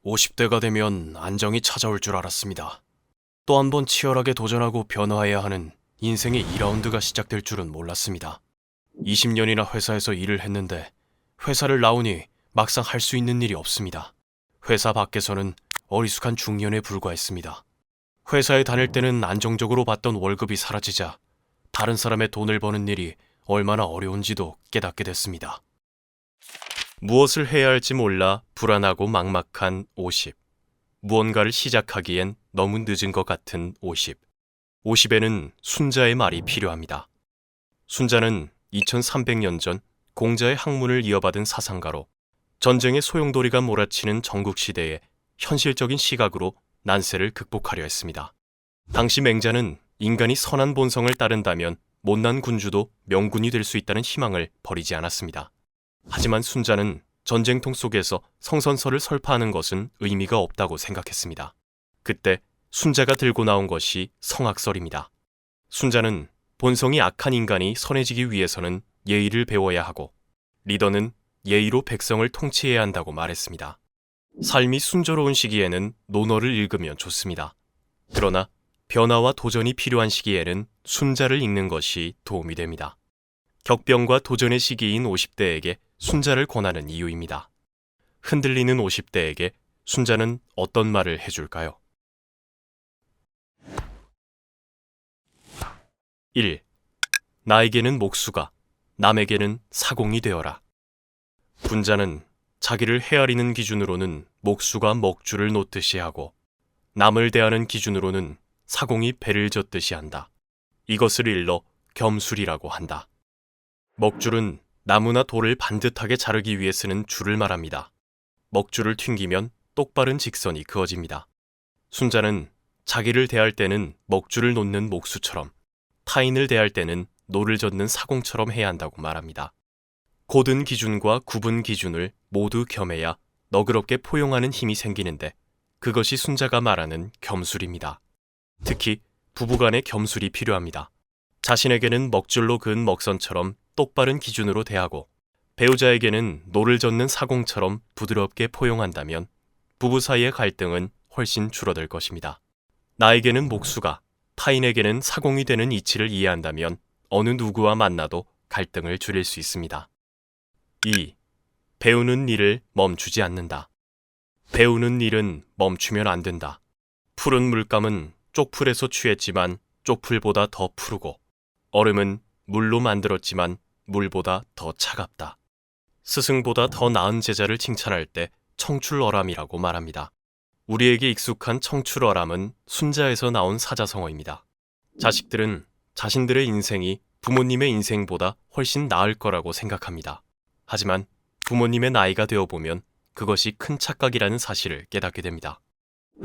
50대가 되면 안정이 찾아올 줄 알았습니다. 또 한 번 치열하게 도전하고 변화해야 하는 인생의 2라운드가 시작될 줄은 몰랐습니다. 20년이나 회사에서 일을 했는데 회사를 나오니 막상 할 수 있는 일이 없습니다. 회사 밖에서는 어리숙한 중년에 불과했습니다. 회사에 다닐 때는 안정적으로 받던 월급이 사라지자 다른 사람의 돈을 버는 일이 얼마나 어려운지도 깨닫게 됐습니다. 무엇을 해야 할지 몰라 불안하고 막막한 50. 무언가를 시작하기엔 너무 늦은 것 같은 50. 50에는 순자의 말이 필요합니다. 순자는 2300년 전 공자의 학문을 이어받은 사상가로 전쟁의 소용돌이가 몰아치는 전국시대에 현실적인 시각으로 난세를 극복하려 했습니다. 당시 맹자는 인간이 선한 본성을 따른다면 못난 군주도 명군이 될 수 있다는 희망을 버리지 않았습니다. 하지만 순자는 전쟁통 속에서 성선설을 설파하는 것은 의미가 없다고 생각했습니다. 그때 순자가 들고 나온 것이 성악설입니다. 순자는 본성이 악한 인간이 선해지기 위해서는 예의를 배워야 하고 리더는 예의로 백성을 통치해야 한다고 말했습니다. 삶이 순조로운 시기에는 논어를 읽으면 좋습니다. 그러나 변화와 도전이 필요한 시기에는 순자를 읽는 것이 도움이 됩니다. 격변과 도전의 시기인 50대에게 순자를 권하는 이유입니다. 흔들리는 50대에게 순자는 어떤 말을 해줄까요? 1. 나에게는 목수가, 남에게는 사공이 되어라. 군자는 자기를 헤아리는 기준으로는 목수가 먹줄을 놓듯이 하고 남을 대하는 기준으로는 사공이 배를 젓듯이 한다. 이것을 일러 겸술이라고 한다. 먹줄은 나무나 돌을 반듯하게 자르기 위해 쓰는 줄을 말합니다. 먹줄을 튕기면 똑바른 직선이 그어집니다. 순자는 자기를 대할 때는 먹줄을 놓는 목수처럼 타인을 대할 때는 노를 젓는 사공처럼 해야 한다고 말합니다. 고든 기준과 굽은 기준을 모두 겸해야 너그럽게 포용하는 힘이 생기는데 그것이 순자가 말하는 겸술입니다. 특히 부부간의 겸술이 필요합니다. 자신에게는 먹줄로 그은 먹선처럼 똑바른 기준으로 대하고 배우자에게는 노를 젓는 사공처럼 부드럽게 포용한다면 부부 사이의 갈등은 훨씬 줄어들 것입니다. 나에게는 목수가, 타인에게는 사공이 되는 이치를 이해한다면 어느 누구와 만나도 갈등을 줄일 수 있습니다. 2. 배우는 일을 멈추지 않는다. 배우는 일은 멈추면 안 된다. 푸른 물감은 쪽풀에서 취했지만 쪽풀보다 더 푸르고 얼음은 물로 만들었지만 물보다 더 차갑다. 스승보다 더 나은 제자를 칭찬할 때 청출어람이라고 말합니다. 우리에게 익숙한 청출어람은 순자에서 나온 사자성어입니다. 자식들은 자신들의 인생이 부모님의 인생보다 훨씬 나을 거라고 생각합니다. 하지만 부모님의 나이가 되어보면 그것이 큰 착각이라는 사실을 깨닫게 됩니다.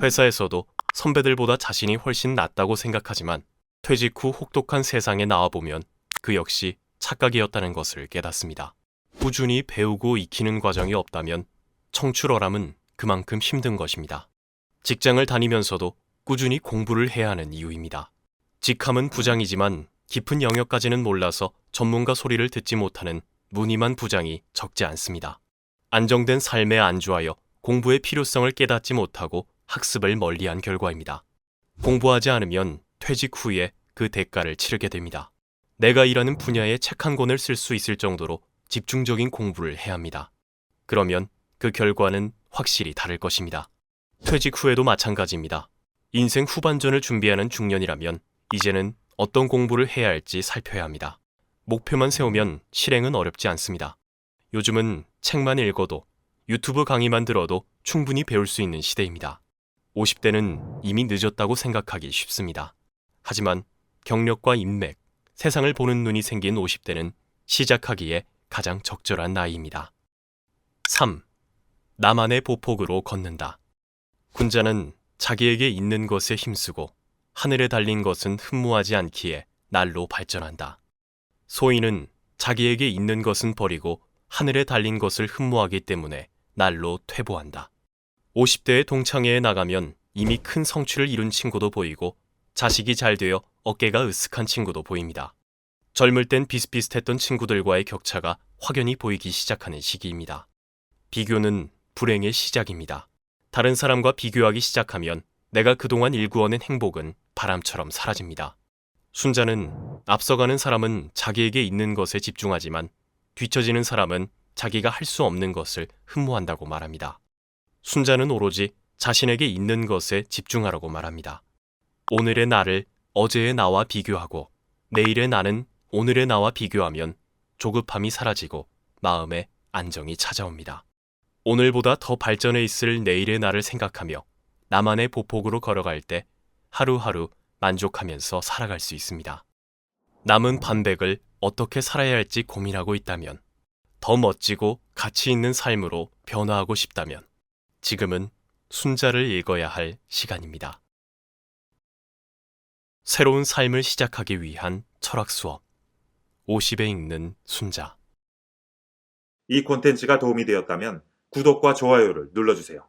회사에서도 선배들보다 자신이 훨씬 낫다고 생각하지만 퇴직 후 혹독한 세상에 나와보면 그 역시 착각이었다는 것을 깨닫습니다. 꾸준히 배우고 익히는 과정이 없다면 청출어람은 그만큼 힘든 것입니다. 직장을 다니면서도 꾸준히 공부를 해야 하는 이유입니다. 직함은 부장이지만 깊은 영역까지는 몰라서 전문가 소리를 듣지 못하는 무늬만 부장이 적지 않습니다. 안정된 삶에 안주하여 공부의 필요성을 깨닫지 못하고 학습을 멀리한 결과입니다. 공부하지 않으면 퇴직 후에 그 대가를 치르게 됩니다. 내가 일하는 분야에 책 한 권을 쓸 수 있을 정도로 집중적인 공부를 해야 합니다. 그러면 그 결과는 확실히 다를 것입니다. 퇴직 후에도 마찬가지입니다. 인생 후반전을 준비하는 중년이라면 이제는 어떤 공부를 해야 할지 살펴야 합니다. 목표만 세우면 실행은 어렵지 않습니다. 요즘은 책만 읽어도 유튜브 강의만 들어도 충분히 배울 수 있는 시대입니다. 50대는 이미 늦었다고 생각하기 쉽습니다. 하지만 경력과 인맥, 세상을 보는 눈이 생긴 50대는 시작하기에 가장 적절한 나이입니다. 3. 나만의 보폭으로 걷는다. 군자는 자기에게 있는 것에 힘쓰고 하늘에 달린 것은 흠모하지 않기에 날로 발전한다. 소인은 자기에게 있는 것은 버리고 하늘에 달린 것을 흠모하기 때문에 날로 퇴보한다. 50대의 동창회에 나가면 이미 큰 성취를 이룬 친구도 보이고 자식이 잘 되어 어깨가 으쓱한 친구도 보입니다. 젊을 땐 비슷비슷했던 친구들과의 격차가 확연히 보이기 시작하는 시기입니다. 비교는 불행의 시작입니다. 다른 사람과 비교하기 시작하면 내가 그동안 일구어낸 행복은 바람처럼 사라집니다. 순자는 앞서가는 사람은 자기에게 있는 것에 집중하지만 뒤처지는 사람은 자기가 할 수 없는 것을 흠모한다고 말합니다. 순자는 오로지 자신에게 있는 것에 집중하라고 말합니다. 오늘의 나를 어제의 나와 비교하고 내일의 나는 오늘의 나와 비교하면 조급함이 사라지고 마음에 안정이 찾아옵니다. 오늘보다 더 발전해 있을 내일의 나를 생각하며 나만의 보폭으로 걸어갈 때 하루하루 만족하면서 살아갈 수 있습니다. 남은 반백을 어떻게 살아야 할지 고민하고 있다면, 더 멋지고 가치 있는 삶으로 변화하고 싶다면 지금은 순자를 읽어야 할 시간입니다. 새로운 삶을 시작하기 위한 철학 수업 50에 읽는 순자. 이 콘텐츠가 도움이 되었다면 구독과 좋아요를 눌러주세요.